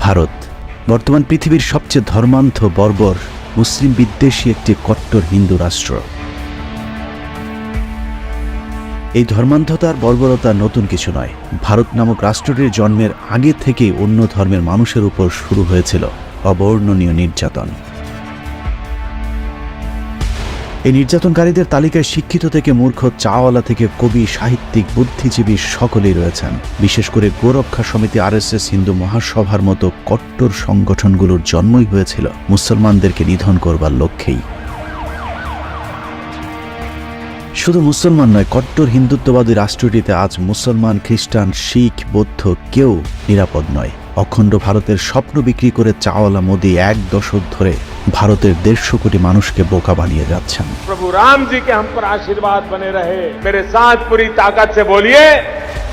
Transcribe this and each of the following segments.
ভারত বর্তমান পৃথিবীর সবচেয়ে ধর্মান্ধ বর্বর মুসলিম বিদ্বেষী একটি কট্টর হিন্দু রাষ্ট্র। এই ধর্মান্ধতার বর্বরতা নতুন কিছু নয়। ভারত নামক রাষ্ট্রটির জন্মের আগে থেকেই অন্য ধর্মের মানুষের উপর শুরু হয়েছিল অবর্ণনীয় নির্যাতন। এই নির্যাতনকারীদের তালিকায় শিক্ষিত থেকে মূর্খ, চাওয়ালা থেকে কবি, সাহিত্যিক, বুদ্ধিজীবী সকলেই রয়েছেন। বিশেষ করে গোরক্ষা সমিতি, RSS, হিন্দু মহাসভার মতো কট্টর সংগঠনগুলোর জন্মই হয়েছিল মুসলমানদেরকে নিধন করবার লক্ষ্যেই। শুধু মুসলমান নয়, কট্টর হিন্দুত্ববাদী রাষ্ট্রটিতে আজ মুসলমান, খ্রিস্টান, শিখ, বৌদ্ধ কেউ নিরাপদ নয়। অখণ্ড ভারতের স্বপ্ন বিক্রি করে চাওয়ালা মোদি 1 দশক ধরে ভারতের 150 কোটি মানুষকে বোকা বানিয়ে যাচ্ছেন। প্রভু রাম জি কে हम पर आशीर्वाद बने रहे। मेरे साथ पूरी ताकत से बोलिए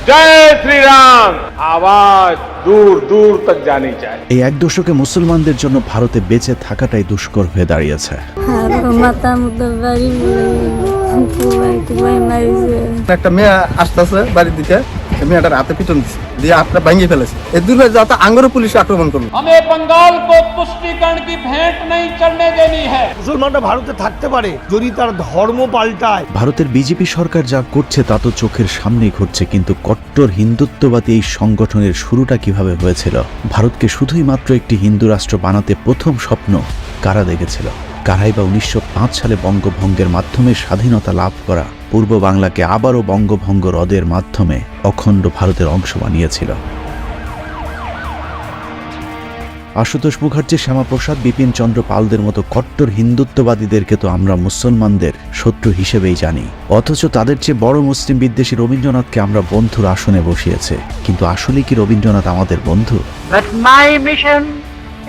जय श्री राम। आवाज दूर दूर तक जानी चाहिए। এই 1 দশকে মুসলমানদের জন্য ভারতে বেঁচে থাকাটাই দুষ্কর হয়ে দাঁড়িয়েছে। একটা মেয়ে আসতেছে বাড়ির দিকে, মেয়েটার হাতে পিটন দিচ্ছে, দিয়ে হাতটা ভাঙিয়ে ফেলেছে। এই দূর হয়ে যাতে আঙ্গর পুলিশ আক্রমণ করলো। हमें बंगाल को तुष्टीकरण की भेंट नहीं चढ़ने देनी है। মুসলমানরা ভারতে থাকতে পারে যদি তার ধর্ম পাল্টায়। ভারতের বিজেপি সরকার যা করছে তা তো চোখের সামনেই ঘটছে, কিন্তু কট্টর হিন্দুত্ববাদী এই সংগঠনের শুরুটা কিভাবে হয়েছিল? ভারতকে শুধুই মাত্র একটি হিন্দু রাষ্ট্র বানাতে প্রথম স্বপ্ন কারা দেখেছিল? কারাই বা 1905 সালে বঙ্গভঙ্গের মাধ্যমে স্বাধীনতা লাভ করা পূর্ব বাংলাকে আবারও বঙ্গভঙ্গ রদের মাধ্যমে অখণ্ড ভারতের অংশ বানিয়েছিল। আশুতোষ মুখার্জি, শ্যামাপ্রসাদ, বিপিন চন্দ্র পালদের মতো কট্টর হিন্দুত্ববাদীদেরকে তো আমরা মুসলমানদের শত্রু হিসেবেই জানি, অথচ তাদের চেয়ে বড় মুসলিম বিদ্বেষী রবীন্দ্রনাথকে আমরা বন্ধুর আসনে বসিয়েছে। কিন্তু আসলে কি রবীন্দ্রনাথ আমাদের বন্ধু? But my mission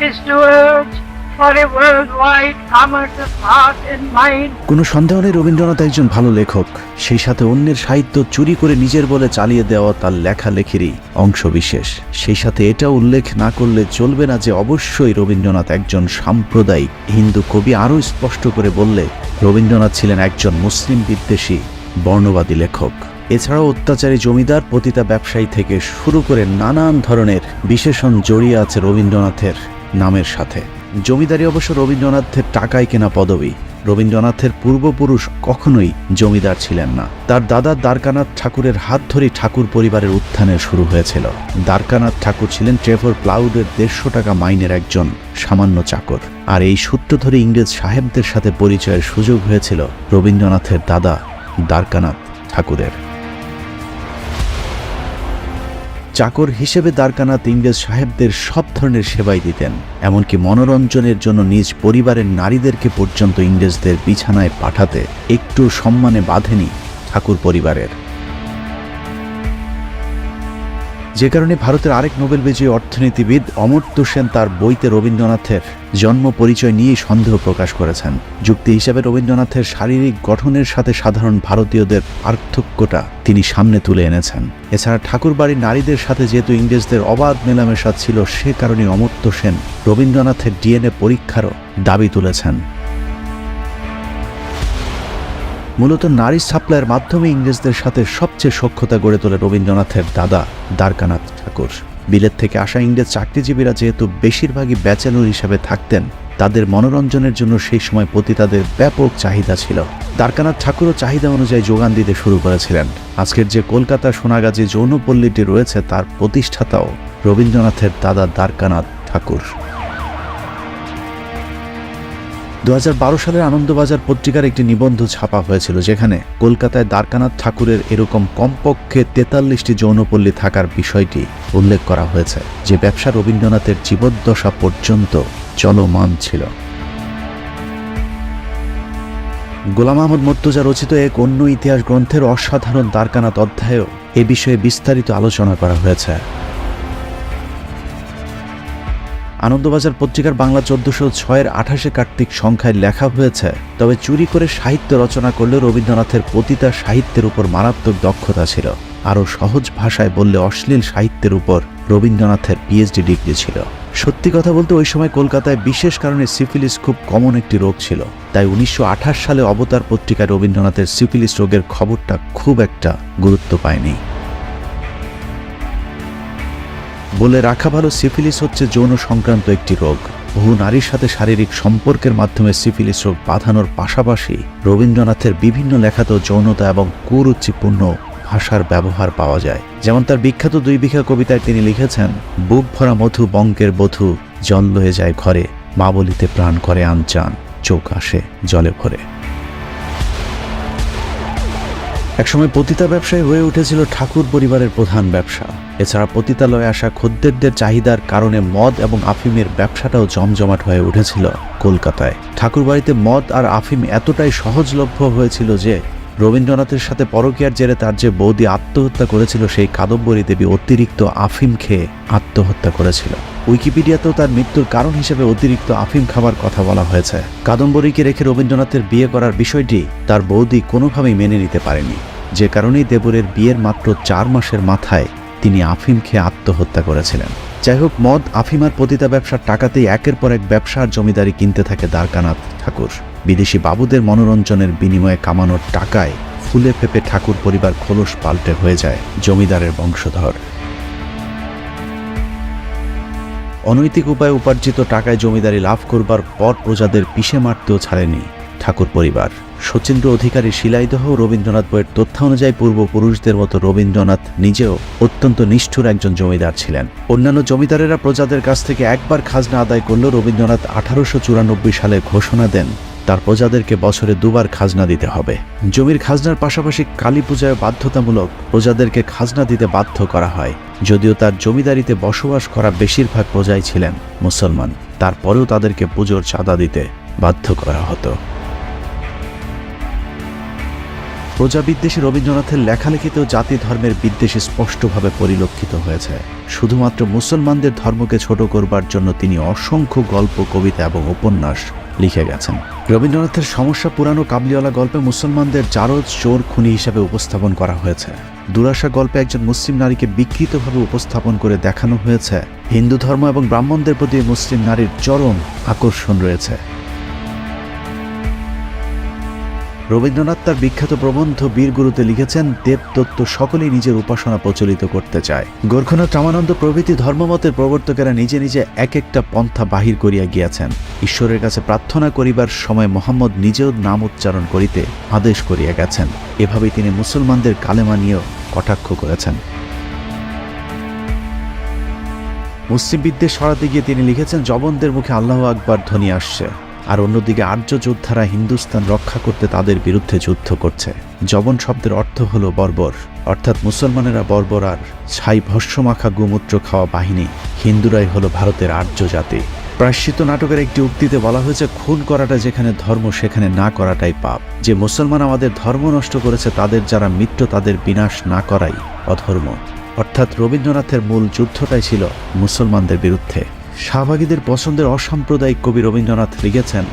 is to urge for a worldwide commerce of heart and mind. কোনো সন্দেহ নেই রবীন্দ্রনাথ একজন ভালো লেখক, সেই সাথে অন্যের সাহিত্য চুরি করে নিজের বলে চালিয়ে দেওয়া তার লেখালেখিরই অংশ বিশেষ। সেই সাথে এটা উল্লেখ না করলে চলবে না যে অবশ্যই রবীন্দ্রনাথ একজন সাম্প্রদায়িক হিন্দু কবি। আরও স্পষ্ট করে বললে রবীন্দ্রনাথ ছিলেন একজন মুসলিম বিদ্বেষী বর্ণবাদী লেখক। এছাড়াও অত্যাচারী জমিদার, পতিতা ব্যবসায়ী থেকে শুরু করে নানান ধরনের বিশেষণ জড়িয়ে আছে রবীন্দ্রনাথের নামের সাথে। জমিদারি অবশ্য রবীন্দ্রনাথের টাকায় কেনা পদবী। রবীন্দ্রনাথের পূর্বপুরুষ কখনোই জমিদার ছিলেন না। তার দাদা দ্বারকানাথ ঠাকুরের হাত ধরেই ঠাকুর পরিবারের উত্থানের শুরু হয়েছিল। দ্বারকানাথ ঠাকুর ছিলেন ট্রেভর প্লাউডের 150 টাকা মাইনের একজন সামান্য চাকর। আর এই সূত্র ধরে ইংরেজ সাহেবদের সাথে পরিচয়ের সুযোগ হয়েছিল রবীন্দ্রনাথের দাদা দ্বারকানাথ ঠাকুরের। চাকর হিসেবে দ্বারকানাথ ইংরেজ সাহেবদের সব ধরনের সেবাই দিতেন, এমনকি মনোরঞ্জনের জন্য নিজ পরিবারের নারীদেরকে পর্যন্ত ইংরেজদের বিছানায় পাঠাতে একটু সম্মানে বাঁধেনি ঠাকুর পরিবারের। যে কারণে ভারতের আরেক নোবেল বিজয়ী অর্থনীতিবিদ অমর্ত্য সেন তার বইতে রবীন্দ্রনাথের জন্ম পরিচয় নিয়ে সন্দেহ প্রকাশ করেছেন। যুক্তি হিসাবে রবীন্দ্রনাথের শারীরিক গঠনের সাথে সাধারণ ভারতীয়দের পার্থক্যটা তিনি সামনে তুলে এনেছেন। এছাড়া ঠাকুর বাড়ির নারীদের সাথে যেহেতু ইংরেজদের অবাধ মেলামেশা ছিল, সে কারণে অমর্ত্য সেন রবীন্দ্রনাথের DNA পরীক্ষারও দাবি তুলেছেন। মূলত নারী সাপ্লাইয়ের মাধ্যমে ইংরেজদের সাথে সবচেয়ে সখ্যতা গড়ে তোলে রবীন্দ্রনাথের দাদা দ্বারকানাথ ঠাকুর। বিলেত থেকে আসা ইংরেজ চাকরিজীবীরা যেহেতু বেশিরভাগই ব্যাচেলর হিসাবে থাকতেন, তাদের মনোরঞ্জনের জন্য সেই সময় পতিতাদের ব্যাপক চাহিদা ছিল। দ্বারকানাথ ঠাকুরও চাহিদা অনুযায়ী যোগান দিতে শুরু করেছিলেন। আজকের যে কলকাতা সোনাগাজী যৌনপল্লীটি রয়েছে তার প্রতিষ্ঠাতাও রবীন্দ্রনাথের দাদা দ্বারকানাথ ঠাকুর। 2012 সালের আনন্দবাজার পত্রিকার একটি নিবন্ধ ছাপা হয়েছিল, যেখানে কলকাতায় দ্বারকানাথ ঠাকুরের এরকম কমপক্ষে 43টি যৌনপল্লী থাকার বিষয়টি উল্লেখ করা হয়েছে, যে ব্যবসা রবীন্দ্রনাথের জীবদ্দশা পর্যন্ত চলমান ছিল। গোলাম আহমদ মর্তুজা রচিত এক অন্য ইতিহাস গ্রন্থের অসাধারণ দ্বারকানাথ অধ্যায়েও এ বিষয়ে বিস্তারিত আলোচনা করা হয়েছে। আনন্দবাজার পত্রিকার বাংলা 1406-এর 28 কার্তিক সংখ্যায় লেখা হয়েছে, তবে চুরি করে সাহিত্য রচনা করলেও রবীন্দ্রনাথের পতিতা সাহিত্যের উপর মারাত্মক দক্ষতা ছিল। আরও সহজ ভাষায় বললে অশ্লীল সাহিত্যের উপর রবীন্দ্রনাথের PhD ডিগ্রি ছিল। সত্যি কথা বলতে ওই সময় কলকাতায় বিশেষ কারণে সিফিলিস খুব কমন একটি রোগ ছিল, তাই 1928 সালে অবতার পত্রিকায় রবীন্দ্রনাথের সিফিলিস রোগের খবরটা খুব একটা গুরুত্ব পায়নি। বলে রাখা ভালো, সিফিলিস হচ্ছে যৌন সংক্রান্ত একটি রোগ। বহু নারীর সাথে শারীরিক সম্পর্কের মাধ্যমে সিফিলিস রোগ বাঁধানোর পাশাপাশি রবীন্দ্রনাথের বিভিন্ন লেখাতেও যৌনতা এবং কুরুচিপূর্ণ ভাষার ব্যবহার পাওয়া যায়। যেমন তার বিখ্যাত 2 বিঘা কবিতায় তিনি লিখেছেন, বুক ভরা মধু বঙ্কের বধূ, জল লয়ে যায় ঘরে, মা বলিতে প্রাণ করে আনচান, চোখ আসে জলে ভরে। একসময় পতিতা ব্যবসায়ী হয়ে উঠেছিল ঠাকুর পরিবারের প্রধান ব্যবসা। এছাড়া পতিতালয়ে আসা খদ্দেরদের চাহিদার কারণে মদ এবং আফিমের ব্যবসাটাও জমজমাট হয়ে উঠেছিল কলকাতায়। ঠাকুর বাড়িতে মদ আর আফিম এতটাই সহজলভ্য হয়েছিল যে রবীন্দ্রনাথের সাথে পরকীয়ার জেরে তার যে বৌদি আত্মহত্যা করেছিল, সেই কাদম্বরী দেবী অতিরিক্ত আফিম খেয়ে আত্মহত্যা করেছিল। উইকিপিডিয়াতেও তার মৃত্যুর কারণ হিসেবে অতিরিক্ত আফিম খাবার কথা বলা হয়েছে। কাদম্বরীকে রেখে রবীন্দ্রনাথের বিয়ে করার বিষয়টি তার বৌদি কোনোভাবেই মেনে নিতে পারেনি, যে কারণেই দেবরের বিয়ের মাত্র 4 মাসের মাথায় তিনি আফিম খেয়ে আত্মহত্যা করেছিলেন। যাই হোক, মদ, আফিম আর পতিতা ব্যবসার টাকাতেই একের পর এক ব্যবসার জমিদারি কিনতে থাকে দ্বারকানাথ ঠাকুর। বিদেশি বাবুদের মনোরঞ্জনের বিনিময়ে কামানোর টাকায় ফুলে ফেপে ঠাকুর পরিবার খোলস পাল্টে হয়ে যায় জমিদারের বংশধর। অনৈতিক উপায়ে উপার্জিত টাকায় জমিদারি লাভ করবার পর প্রজাদের পিষে মারতেও ছাড়েনি ঠাকুর পরিবার। শচীন্দ্র অধিকারী শিলাইদহ রবীন্দ্রনাথ বইয়ের তথ্য অনুযায়ী পূর্বপুরুষদের মতো রবীন্দ্রনাথ নিজেও অত্যন্ত নিষ্ঠুর একজন জমিদার ছিলেন। অন্যান্য জমিদারেরা প্রজাদের কাছ থেকে একবার খাজনা আদায় করলেও রবীন্দ্রনাথ 1894 সালে ঘোষণা দেন তার প্রজাদেরকে বছরে 2 বার খাজনা দিতে হবে। জমির খাজনার পাশাপাশি কালী পূজায় বাধ্যতামূলক প্রজাদেরকে খাজনা দিতে বাধ্য করা হয়। যদিও তার জমিদারিতে বসবাস করা বেশিরভাগ প্রজাই ছিলেন মুসলমান, তারপরেও তাদেরকে পুজোর চাঁদা দিতে বাধ্য করা হতো। প্রজা বিদ্বেষী রবীন্দ্রনাথের লেখালেখিতেও জাতি ধর্মের বিদ্বেষ স্পষ্টভাবে পরিলক্ষিত হয়েছে। শুধুমাত্র মুসলমানদের ধর্মকে ছোট করবার জন্য তিনি অসংখ্য গল্প, কবিতা এবং উপন্যাস লিখে গেছেন। রবীন্দ্রনাথের সমস্যা পুরানো কাবলিওয়ালা গল্পে মুসলমানদের জারজ, চোর, খুনি হিসাবে উপস্থাপন করা হয়েছে। দুরাশা গল্পে একজন মুসলিম নারীকে বিকৃতভাবে উপস্থাপন করে দেখানো হয়েছে। হিন্দু ধর্ম এবং ব্রাহ্মণদের প্রতি মুসলিম নারীর চরম আকর্ষণ রয়েছে। রবীন্দ্রনাথ তার বিখ্যাত প্রবন্ধ বীরগুরুতে লিখেছেন, দেবদত্ত সকলেই নিজের উপাসনা প্রচলিত করতে চায়। গোরখনাথ, রামানন্দ প্রভৃতি ধর্মমতের প্রবর্তকেরা নিজে নিজে এক একটা পন্থা বাহির করিয়া গিয়াছেন। ঈশ্বরের কাছে প্রার্থনা করিবার সময় মোহাম্মদ নিজেও নাম উচ্চারণ করিতে আদেশ করিয়া গেছেন। এভাবেই তিনি মুসলমানদের কালেমা নিয়েও কটাক্ষ করেছেন। মুসলিম বিদ্বেষ সরাতে গিয়ে তিনি লিখেছেন, জবনদের মুখে আল্লাহু আকবার ধ্বনি আসছে, আর অন্যদিকে আর্য যোদ্ধারা হিন্দুস্তান রক্ষা করতে তাদের বিরুদ্ধে যুদ্ধ করছে। জবন শব্দের অর্থ হল বর্বর, অর্থাৎ মুসলমানেরা বর্বর আর ছাই ভস্যমাখা গোমূত্র খাওয়া বাহিনী। হিন্দুরাই হলো ভারতের আর্য জাতি। প্রায়শ্চিত্ত নাটকের একটি উক্তিতে বলা হয়েছে, খুন করাটা যেখানে ধর্ম সেখানে না করাটাই পাপ। যে মুসলমান আমাদের ধর্ম নষ্ট করেছে তাদের যারা মিত্র তাদের বিনাশ না করাই অধর্ম। অর্থাৎ রবীন্দ্রনাথের মূল যুদ্ধটাই ছিল মুসলমানদের বিরুদ্ধে। শাহবাগীদের পছন্দের অসাম্প্রদায়িক কবি রবীন্দ্রনাথ লিখেছেন,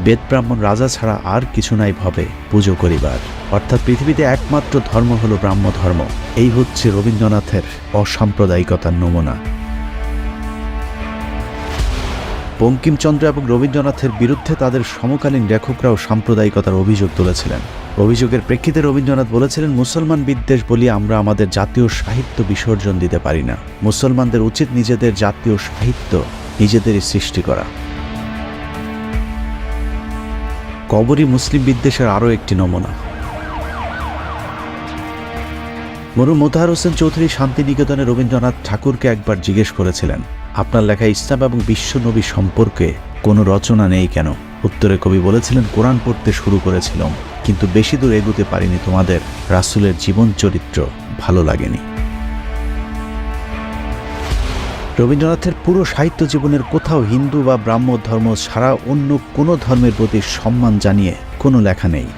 বেদ ব্রাহ্মণ রাজা ছাড়া আর কিছু নাই ভবে পুজো করিবার। অর্থাৎ পৃথিবীতে একমাত্র ধর্ম হলো ব্রাহ্ম ধর্ম। এই হচ্ছে রবীন্দ্রনাথের অসাম্প্রদায়িকতার নমুনা। বঙ্কিমচন্দ্র এবং রবীন্দ্রনাথের বিরুদ্ধে তাদের সমকালীন লেখকরাও সাম্প্রদায়িকতার অভিযোগ তুলেছিলেন। অভিযোগের প্রেক্ষিতে রবীন্দ্রনাথ বলেছিলেন, মুসলমান বিদ্বেষ বলিয়া আমরা আমাদের জাতীয় সাহিত্য বিসর্জন দিতে পারি না। মুসলমানদের উচিত নিজেদের জাতীয় সাহিত্য নিজেদেরই সৃষ্টি করা। কবরী মুসলিম বিদ্বেষের আরও একটি নমুনা। মরহুম মোতাহার হোসেন চৌধুরী শান্তিনিকেতনে রবীন্দ্রনাথ ঠাকুরকে একবার জিজ্ঞেস করেছিলেন, আপনার লেখা ইসলাম এবং বিশ্বনবী সম্পর্কে কোনো রচনা নেই কেন? উত্তরে কবি বলেছিলেন, কোরআন পড়তে শুরু করেছিলাম, কিন্তু বেশি দূর এগোতে পারিনি, তোমাদের রাসূলের জীবন চরিত্র ভালো লাগেনি। রবীন্দ্রনাথের পুরো সাহিত্য জীবনের কোথাও হিন্দু বা ব্রাহ্ম ধর্ম ছাড়া অন্য কোনো ধর্মের প্রতি সম্মান জানিয়ে কোনো লেখা নেই।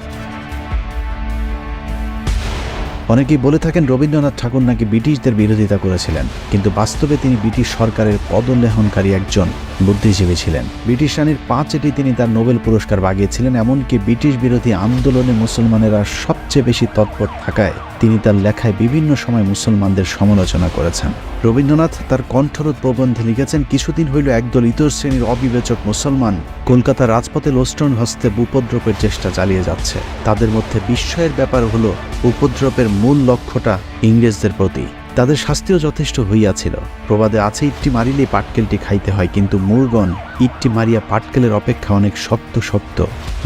অনেকেই বলে থাকেন রবীন্দ্রনাথ ঠাকুর নাকি ব্রিটিশদের বিরোধিতা করেছিলেন, কিন্তু বাস্তবে তিনি ব্রিটিশ সরকারের পদলেহনকারী একজন বুদ্ধিজীবী ছিলেন। ব্রিটিশ রানীর 5 তিনি তার নোবেল পুরস্কার বাগিয়েছিলেন। এমনকি ব্রিটিশ বিরোধী আন্দোলনে মুসলমানেরা সবচেয়ে বেশি তৎপর থাকায় তিনি তার লেখায় বিভিন্ন সময় মুসলমানদের সমালোচনা করেছেন। রবীন্দ্রনাথ তার কণ্ঠরোধ প্রবন্ধে লিখেছেন, কিছুদিন হইল একদল ইতর শ্রেণীর অবিবেচক মুসলমান কলকাতার রাজপথে লোস্টন হস্তে উপদ্রবের চেষ্টা চালিয়ে যাচ্ছে। তাদের মধ্যে বিস্ময়ের ব্যাপার হলো উপদ্রবের মূল লক্ষ্যটা ইংরেজদের প্রতি। তাদের শাস্তিও যথেষ্ট হইয়াছিল। প্রবাদে আছে, ইটটি মারিলে পাটকেলটি খাইতে হয়, কিন্তু মূরগণ ইটটি মারিয়া পাটকেলের অপেক্ষা অনেক শক্ত শক্ত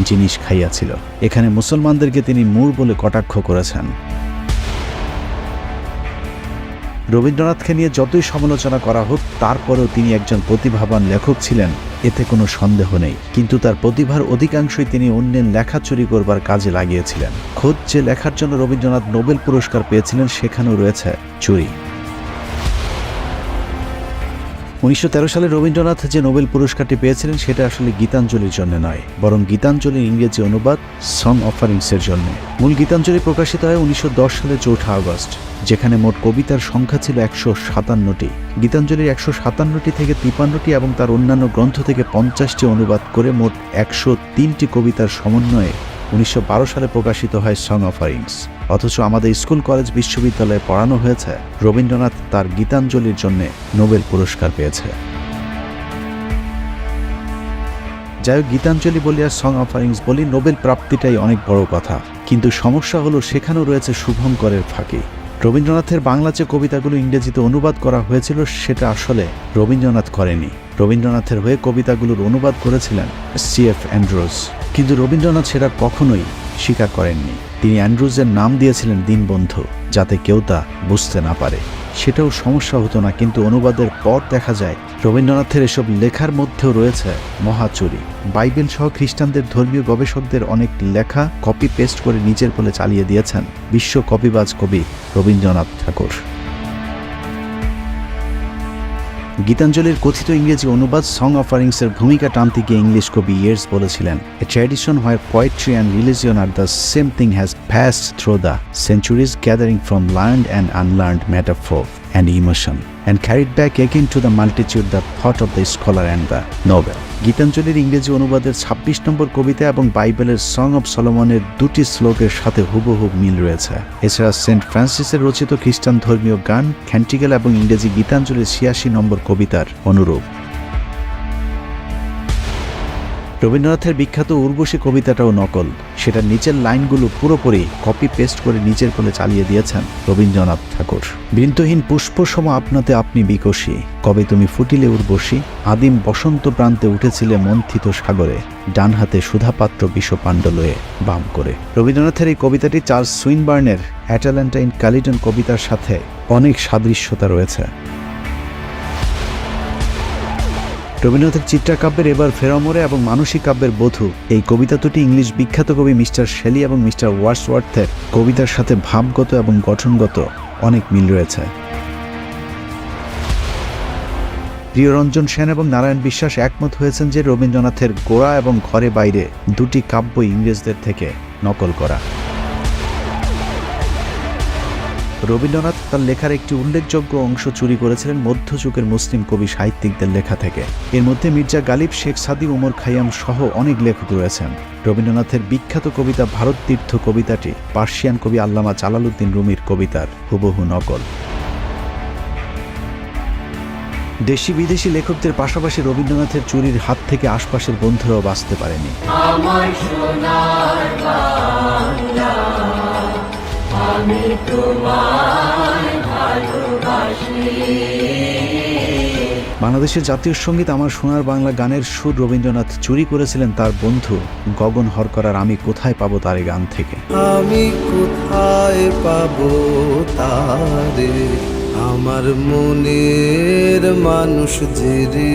জিনিস খাইয়াছিল। এখানে মুসলমানদেরকে তিনি মূর বলে কটাক্ষ করেছেন। রবীন্দ্রনাথকে নিয়ে যতই সমালোচনা করা হোক, তারপরেও তিনি একজন প্রতিভাবান লেখক ছিলেন, এতে কোনো সন্দেহ নেই। কিন্তু তার প্রতিভার অধিকাংশই তিনি অন্যের লেখা চুরি করবার কাজে লাগিয়েছিলেন। খোদ যে লেখার জন্য রবীন্দ্রনাথ নোবেল পুরস্কার পেয়েছিলেন, সেখানেও রয়েছে চুরি। 1913 সালে রবীন্দ্রনাথ যে নোবেল পুরস্কারটি পেয়েছিলেন, সেটা আসলে গীতাঞ্জলির জন্য নয়, বরং গীতাঞ্জলির ইংরেজি অনুবাদ সং অফারিংসের জন্য। মূল গীতাঞ্জলি প্রকাশিত হয় 1910 সালের 4 আগস্ট, যেখানে মোট কবিতার সংখ্যা ছিল 157টি। গীতাঞ্জলির 157টি থেকে 53টি এবং তার অন্যান্য গ্রন্থ থেকে 50টি অনুবাদ করে মোট 103টি কবিতার সমন্বয়ে 1912 সালে প্রকাশিত হয় সং অফারিংস। অথচ আমাদের স্কুল, কলেজ, বিশ্ববিদ্যালয়ে পড়ানো হয়েছে রবীন্দ্রনাথ তার গীতাঞ্জলির জন্য নোবেল পুরস্কার পেয়েছে। যাই হোক, গীতাঞ্জলি বলি আর সং অফারিংস বলি, নোবেল প্রাপ্তিটাই অনেক বড় কথা। কিন্তু সমস্যা হলো, সেখানেও রয়েছে শুভঙ্করের ফাঁকি। রবীন্দ্রনাথের বাংলা যে কবিতাগুলো ইংরেজিতে অনুবাদ করা হয়েছিল, সেটা আসলে রবীন্দ্রনাথ করেনি। রবীন্দ্রনাথের হয়ে কবিতাগুলোর অনুবাদ করেছিলেন C.F. অ্যান্ড্রুজ। কিন্তু রবীন্দ্রনাথ সেটা কখনোই স্বীকার করেননি। তিনি অ্যান্ড্রুজের নাম দিয়েছিলেন দীনবন্ধু, যাতে কেউ তা বুঝতে না পারে। সেটাও সমস্যা হতো না, কিন্তু অনুবাদের পর দেখা যায় রবীন্দ্রনাথের এসব লেখার মধ্যেও রয়েছে মহাচুরি। বাইবেল সহ খ্রিস্টানদের ধর্মীয় গবেষকদের অনেক লেখা কপি পেস্ট করে নিজের বলে চালিয়ে দিয়েছেন বিশ্ব কপিবাজ কবি রবীন্দ্রনাথ ঠাকুর। গীতাঞ্জলির কথিত ইংরেজি অনুবাদ সং অফারিংসের ভূমিকা টানতে গিয়ে ইংলিশ কবি ইয়েটস বলেছিলেন, a tradition where poetry and religion are the same thing has passed through the centuries, gathering from learned and unlearned metaphor and emotion, and carried back again to the multitude the thought of the scholar and the noble. গীতাঞ্জলির ইংরেজি অনুবাদের 26 নম্বর কবিতা এবং বাইবেলের song of সলোমনের 2টি শ্লোকের সাথে হুবহু মিল রয়েছে। এছাড়া সেন্ট ফ্রান্সিসের রচিত খ্রিস্টান ধর্মীয় গান ক্যান্টিকেল এবং ইংরেজি গীতাঞ্জলির 86 নম্বর কবিতার অনুরূপ। রবীন্দ্রনাথের বিখ্যাত উর্বশী কবিতাটাও নকল। সেটার নিচের লাইনগুলো পুরোপুরি কপি পেস্ট করে নিজের কোলে চালিয়ে দিয়েছেন রবীন্দ্রনাথ ঠাকুর। বৃন্তহীন পুষ্পসম আপনাতে আপনি বিকশী, কবে তুমি ফুটিলে উর্বশী, আদিম বসন্ত প্রান্তে উঠেছিলে মন্থিত সাগরে, ডান হাতে সুধাপাত্র বিষপাণ্ড লয়ে বাম করে। রবীন্দ্রনাথের এই কবিতাটি চার্লস সুইনবার্নের অ্যাটালান্টা ইন ক্যালিডন কবিতার সাথে অনেক সাদৃশ্যতা রয়েছে। রবীন্দ্রনাথের চিত্রাকাব্যের এবার ফেরামরে এবং মানসিক কাব্যের বধূ, এই কবিতা দুটি ইংলিশ বিখ্যাত কবি মিস্টার শেলি এবং মিস্টার ওয়ার্ডসওয়ার্থের কবিতার সাথে ভাবগত এবং গঠনগত অনেক মিল রয়েছে। প্রিয়রঞ্জন সেন এবং নারায়ণ বিশ্বাস একমত হয়েছেন যে রবীন্দ্রনাথের গোড়া এবং ঘরে বাইরে দুটি কাব্য ইংরেজদের থেকে নকল করা। রবীন্দ্রনাথ তার লেখার একটি উল্লেখযোগ্য অংশ চুরি করেছিলেন মধ্যযুগের মুসলিম কবি সাহিত্যিকদের লেখা থেকে। এর মধ্যে মির্জা গালিব, শেখ সাদি, উমর খাইয়াম সহ অনেক লেখক রয়েছেন। রবীন্দ্রনাথের বিখ্যাত কবিতা ভারত তীর্থ কবিতাটি পার্সিয়ান কবি আল্লামা জালালউদ্দিন রুমির কবিতার হুবহু নকল। দেশি বিদেশি লেখকদের পাশাপাশি রবীন্দ্রনাথের চুরির হাত থেকে আশপাশের বন্ধুরাও বাঁচতে পারেনি। বাংলাদেশের জাতীয় সঙ্গীত আমার সোনার বাংলা গানের সুর রবীন্দ্রনাথ চুরি করেছিলেন তার বন্ধু গগন হরকরার আমি কোথায় পাবো তারে গান থেকে। আমি কোথায় পাবো তারে, আমার মনের মানুষ যে রে।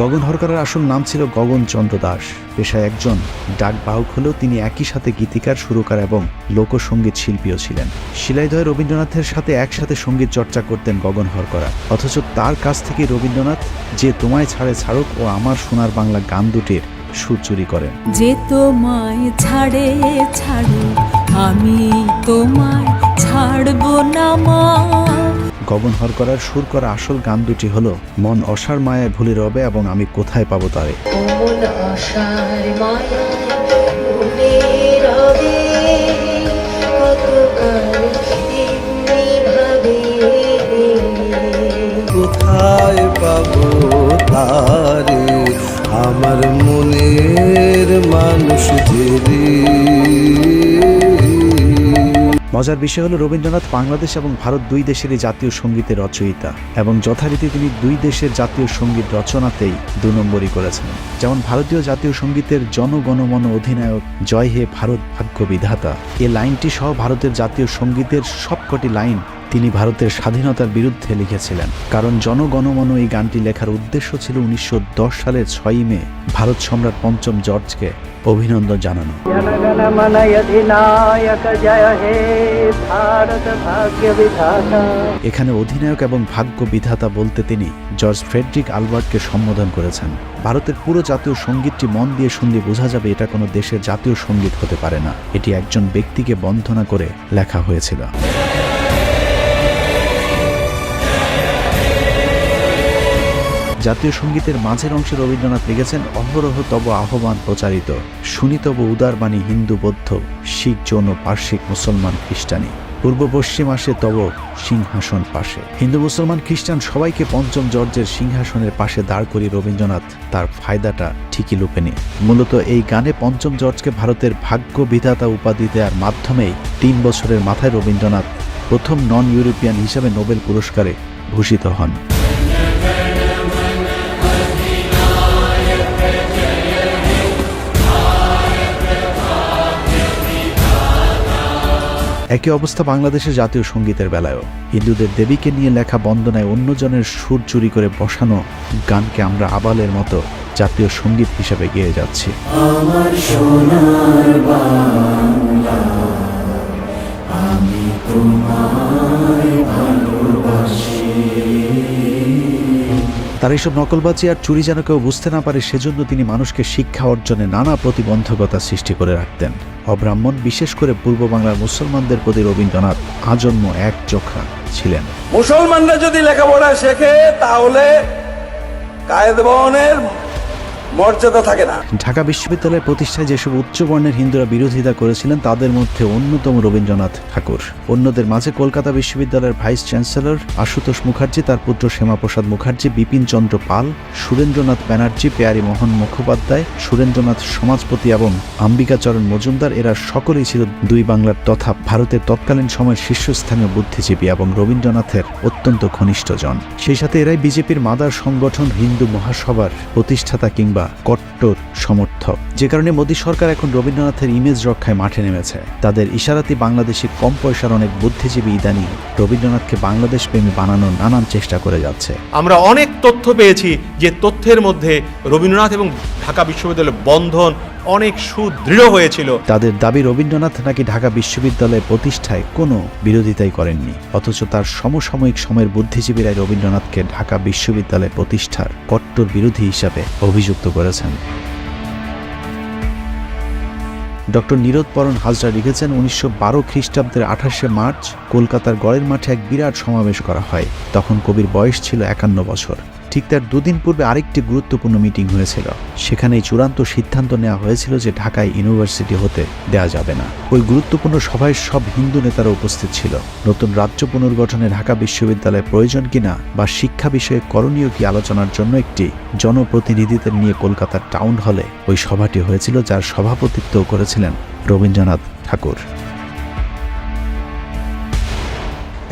গগন হরকরের আসল নাম ছিল গগন চন্দ্র দাস। পেশায় একজন ডাক বাহক হলেও তিনি একই সাথে গীতিকার, সুরকার এবং লোকসঙ্গীত শিল্পীও ছিলেন। শিলাইদহে রবীন্দ্রনাথের সাথে একসাথে সঙ্গীত চর্চা করতেন গগন হরকরা। অথচ তার কাছ থেকে রবীন্দ্রনাথ যে তোমায় ছাড়ে ছাড়ুক ও আমার সোনার বাংলা গান দুটির সুর চুরি করেন। যে তোমায় ছাড়ে ছাড়ুক আমি তোমায় ছাড়বো না মা। গগন হরকরার সুর করা আসল গান দুটি হলো মন অসার মায়ায় ভুলে রবে এবং আমি কোথায় পাবো তারে। কোথায় পাবো তারে, আমার মনের মানুষ যে রে। মজার বিষয় হলো রবীন্দ্রনাথ বাংলাদেশ এবং ভারত দুই দেশেরই জাতীয় সঙ্গীতের রচয়িতা এবং যথারীতি তিনি দুই দেশের জাতীয় সঙ্গীত রচনাতেই 2 নম্বরই করেছেন। যেমন ভারতীয় জাতীয় সঙ্গীতের জনগণমন অধিনায়ক জয় হে ভারত ভাগ্য বিধাতা এই লাইনটি সহ ভারতের জাতীয় সঙ্গীতের সবকটি লাইন তিনি ভারতের স্বাধীনতার বিরুদ্ধে লিখেছিলেন। কারণ জনগণমন এই গানটি লেখার উদ্দেশ্য ছিল 1910 সালের 6ই মে ভারত সম্রাট পঞ্চম জর্জকে অভিনন্দন জানানো। জনগণ মন অধিনায়ক জয় হে ভারত ভাগ্য বিধাতা। এখানে অধিনায়ক এবং ভাগ্য বিধাতা বলতে তিনি জর্জ ফ্রেডরিক আলবার্টকে সম্বোধন করেছেন। ভারতের পুরো জাতীয় সঙ্গীতটি মন দিয়ে শুনলে বোঝা যাবে এটা কোনো দেশের জাতীয় সঙ্গীত হতে পারে না, এটি একজন ব্যক্তিকে বন্দনা করে লেখা হয়েছিল। জাতীয় সঙ্গীতের মাঝের অংশে রবীন্দ্রনাথ লিখেছেন, অহরহ তব আহ্বান প্রচারিত, শুনি তব উদারবাণী হিন্দু বৌদ্ধ শিখ জৈন পার্শ্বিক মুসলমান খ্রিস্টানি, পূর্ব পশ্চিম আসে তব সিংহাসন পাশে। হিন্দু মুসলমান খ্রিস্টান সবাইকে পঞ্চম জর্জের সিংহাসনের পাশে দাঁড় করিয়ে রবীন্দ্রনাথ তার ফায়দাটা ঠিকই লুপে নিয়ে মূলত এই গানে পঞ্চম জর্জকে ভারতের ভাগ্য বিধাতা উপাধি দেওয়ার মাধ্যমেই 3 বছরের মাথায় রবীন্দ্রনাথ প্রথম নন ইউরোপিয়ান হিসেবে নোবেল পুরস্কারে ভূষিত হন। একই অবস্থা বাংলাদেশের জাতীয় সঙ্গীতের বেলায়ও। হিন্দুদের দেবীকে নিয়ে লেখা বন্দনায় অন্যজনের সুর চুরি করে বসানো গানকে আমরা আবালের মতো জাতীয় সঙ্গীত হিসেবে গেয়ে যাচ্ছি। আমার সোনার বাংলা, আমি তোমায় ভালোবাসি। তার এইসব নকলবাজি আর চুরি যেন কেউ বুঝতে না পারে সেজন্য তিনি মানুষকে শিক্ষা অর্জনে নানা প্রতিবন্ধকতা সৃষ্টি করে রাখতেন। অব্রাহ্মণ বিশেষ করে পূর্ব বাংলার মুসলমানদের প্রতি রবীন্দ্রনাথ আজন্ম একচোখা ছিলেন। মুসলমানরা যদি লেখাপড়া শেখে তাহলে কায়েদবনের মর্যাদা থাকে না। ঢাকা বিশ্ববিদ্যালয়ের প্রতিষ্ঠায় যেসব উচ্চবর্ণের হিন্দুরা বিরোধিতা করেছিলেন তাদের মধ্যে অন্যতম রবীন্দ্রনাথ ঠাকুর। অন্যদের মাঝে কলকাতা বিশ্ববিদ্যালয়ের ভাইস চ্যান্সেলর আশুতোষ মুখার্জি, তার পুত্র শ্যামাপ্রসাদ মুখার্জি, বিপিন চন্দ্র পাল, সুরেন্দ্রনাথ ব্যানার্জি, পেয়ারী মোহন মুখোপাধ্যায়, সুরেন্দ্রনাথ সমাজপতি এবং অম্বিকাচরণ মজুমদার, এরা সকলেই ছিল দুই বাংলার তথা ভারতের তৎকালীন সময়ের শীর্ষস্থানীয় বুদ্ধিজীবী এবং রবীন্দ্রনাথের অত্যন্ত ঘনিষ্ঠজন। সেই সাথে এরাই বিজেপির মাদার সংগঠন হিন্দু মহাসভার প্রতিষ্ঠাতা কিংবা কট্টর সমর্থক, যে কারণে মোদী সরকার এখন রবীন্দ্রনাথের ইমেজ রক্ষায় মাঠে নেমেছে। তাদের ইশারাতে বাংলাদেশি কম পয়সার অনেক বুদ্ধিজীবী ইদানিং রবীন্দ্রনাথকে বাংলাদেশ প্রেমী বানানোর নানান চেষ্টা করে যাচ্ছে। আমরা অনেক তথ্য পেয়েছি যে তথ্যের মধ্যে রবীন্দ্রনাথ এবং ঢাকা বিশ্ববিদ্যালয়ের বন্ধন অনেক সুদৃঢ় হয়েছিল। তাদের দাবি রবীন্দ্রনাথ নাকি ঢাকা বিশ্ববিদ্যালয়ের প্রতিষ্ঠায় কোনো বিরোধিতাই করেননি, অথচ তার সমসাময়িক সময়ের বুদ্ধিজীবীরাই রবীন্দ্রনাথকে ঢাকা বিশ্ববিদ্যালয় প্রতিষ্ঠার কট্টর বিরোধী হিসাবে অভিযুক্ত করেছেন। ডক্টর নীরোদপরণ হাজরা লিখেছেন, 1912 খ্রিস্টাব্দের 28শে মার্চ কলকাতার গড়ের মাঠে এক বিরাট সমাবেশ করা হয়। তখন কবির বয়স ছিল 51 বছর। ঠিক তার 2 দিন পূর্বে আরেকটি গুরুত্বপূর্ণ মিটিং হয়েছিল। সেখানেই চূড়ান্ত সিদ্ধান্ত নেওয়া হয়েছিল যে ঢাকায় ইউনিভার্সিটি হতে দেয়া যাবে না। ওই গুরুত্বপূর্ণ সভায় সব হিন্দু নেতারা উপস্থিত ছিল। নতুন রাজ্য পুনর্গঠনে ঢাকা বিশ্ববিদ্যালয়ের প্রয়োজন কিনা বা শিক্ষা বিষয়ে করণীয় কি আলোচনার জন্য একটি জনপ্রতিনিধিদের নিয়ে কলকাতার টাউন হলে ওই সভাটি হয়েছিল, যার সভাপতিত্ব করেছিলেন রবীন্দ্রনাথ ঠাকুর।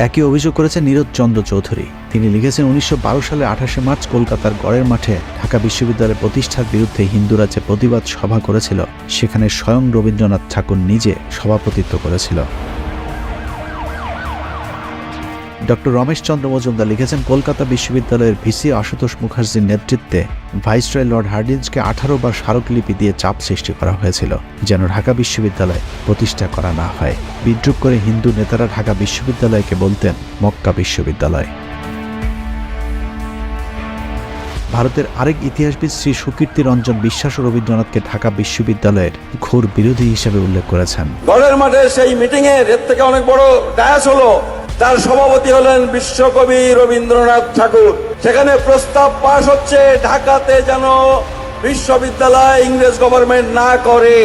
একই অভিযোগ করেছেন নীরদচন্দ্র চৌধুরী। তিনি লিখেছেন, 1912 সালে 28শে মার্চ কলকাতার গড়ের মাঠে ঢাকা বিশ্ববিদ্যালয় প্রতিষ্ঠার বিরুদ্ধে হিন্দুরা যে প্রতিবাদ সভা করেছিল সেখানে স্বয়ং রবীন্দ্রনাথ ঠাকুর নিজে সভাপতিত্ব করেছিল। ডক্টর রমেশচন্দ্র মজুমদার লিখেছেন, কলকাতা বিশ্ববিদ্যালয়ের ভিসি আশুতোষ মুখার্জির নেতৃত্বে ভাইসরয় লর্ড হার্ডিঞ্জকে 18 বার স্মারকলিপি দিয়ে চাপ সৃষ্টি করা হয়েছিল যেন ঢাকা বিশ্ববিদ্যালয় প্রতিষ্ঠা করা না হয়। বিদ্রুপ করে হিন্দু নেতারা ঢাকা বিশ্ববিদ্যালয়কে বলতেন মক্কা বিশ্ববিদ্যালয়। ভারতের আরেক ইতিহাসবিদ শ্রী সুকীর্তি রঞ্জন বিশ্বাস রবীন্দ্রনাথকে ঢাকা বিশ্ববিদ্যালয়ের ঘোর বিরোধী হিসেবে উল্লেখ করেছেন। গড়ের মাঠে সেই মিটিং এর থেকে অনেক বড় ডায়াস হলো, তার সভাপতি হলেন বিশ্বকবি রবীন্দ্রনাথ ঠাকুর। সেখানে প্রস্তাব পাশ হচ্ছে ঢাকাতে যেন বিশ্ববিদ্যালয় ইংরেজ গভর্নমেন্ট না করে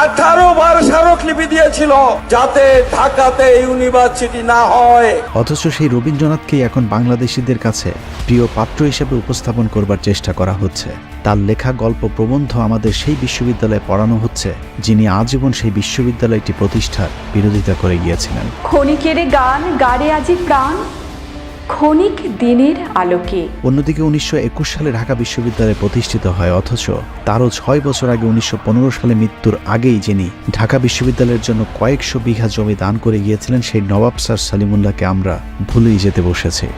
18 বার স্মারকলিপি দিয়েছিল যাতে ঢাকাতে ইউনিভার্সিটি না হয়। অথচ সেই রবীন্দ্রনাথকেই এখন বাংলাদেশিদের কাছে প্রিয় পাত্র হিসেবে উপস্থাপন করবার চেষ্টা করা হচ্ছে। তার লেখা গল্প প্রবন্ধ আমাদের সেই বিশ্ববিদ্যালয়ে পড়ানো হচ্ছে যিনি আজীবন সেই বিশ্ববিদ্যালয়টি প্রতিষ্ঠার বিরোধিতা করে গিয়েছিলেন। ক্ষণিকের গান গাড়ে আজি প্রাণ, ক্ষণিক দিনের আলোকে। অন্যদিকে 1921 সালে ঢাকা বিশ্ববিদ্যালয় প্রতিষ্ঠিত হয়, অথচ তারও 6 বছর আগে 1915 সালে মৃত্যুর আগেই যিনি ঢাকা বিশ্ববিদ্যালয়ের জন্য কয়েকশো বিঘা জমি দান করে গিয়েছিলেন সেই নবাব স্যার সলিমুল্লাহকে আমরা ভুলেই যেতে বসেছি।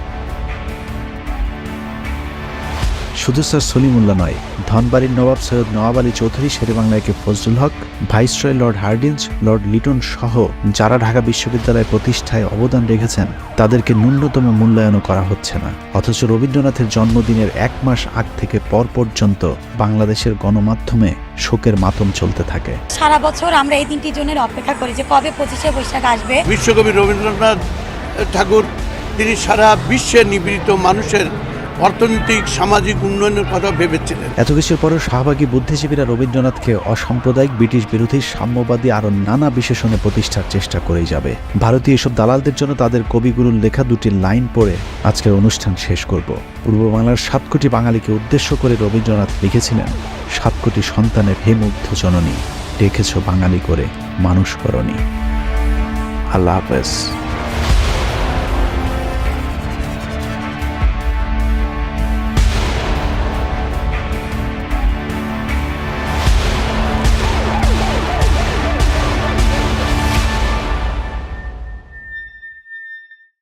শুধু স্যার সলিমুল্লাহ নয়, ধনবাড়ির নবাব সৈয়দ নওয়াব আলী চৌধুরী, শেরেবাংলাকে Fazlul Huq, viceroy lord Hardinge, lord Lytton সহ যারা ঢাকা বিশ্ববিদ্যালয় প্রতিষ্ঠায় অবদান রেখেছেন তাদেরকে ন্যূনতম মূল্যায়নও করা হচ্ছে না। অথচ রবীন্দ্রনাথের জন্মদিনের 1 মাস আগ থেকে পর পর্যন্ত বাংলাদেশের গণমাধ্যমে শোকের মাতম চলতে থাকে। সারা বছর আমরা এই দিনটির জন্য অপেক্ষা করি যে কবে 25শে বৈশাখ আসবে। বিশ্বকবি রবীন্দ্রনাথ ঠাকুর তিনি সারা বিশ্বের নিপীড়িত মানুষের অর্থনৈতিক সামাজিক উন্নয়নের কথা ভেবেছিলেন। এত কিছুর পরেও শাহবাগী বুদ্ধিজীবীরা রবীন্দ্রনাথকে অসাম্প্রদায়িক, ব্রিটিশ বিরোধী, সাম্যবাদী আরও নানা বিশেষণে প্রতিষ্ঠার চেষ্টা করেই যাবে। ভারতীয় এসব দালালদের জন্য তাদের কবিগুরুর লেখা 2টি লাইন পড়ে আজকের অনুষ্ঠান শেষ করব। পূর্ব বাংলার 7 কোটি বাঙালিকে উদ্দেশ্য করে রবীন্দ্রনাথ লিখেছিলেন, 7 কোটি সন্তানের হে মুগ্ধ জননী, ডেকেছ বাঙালি করে মানুষ করণী। আল্লাহ হাফেজ।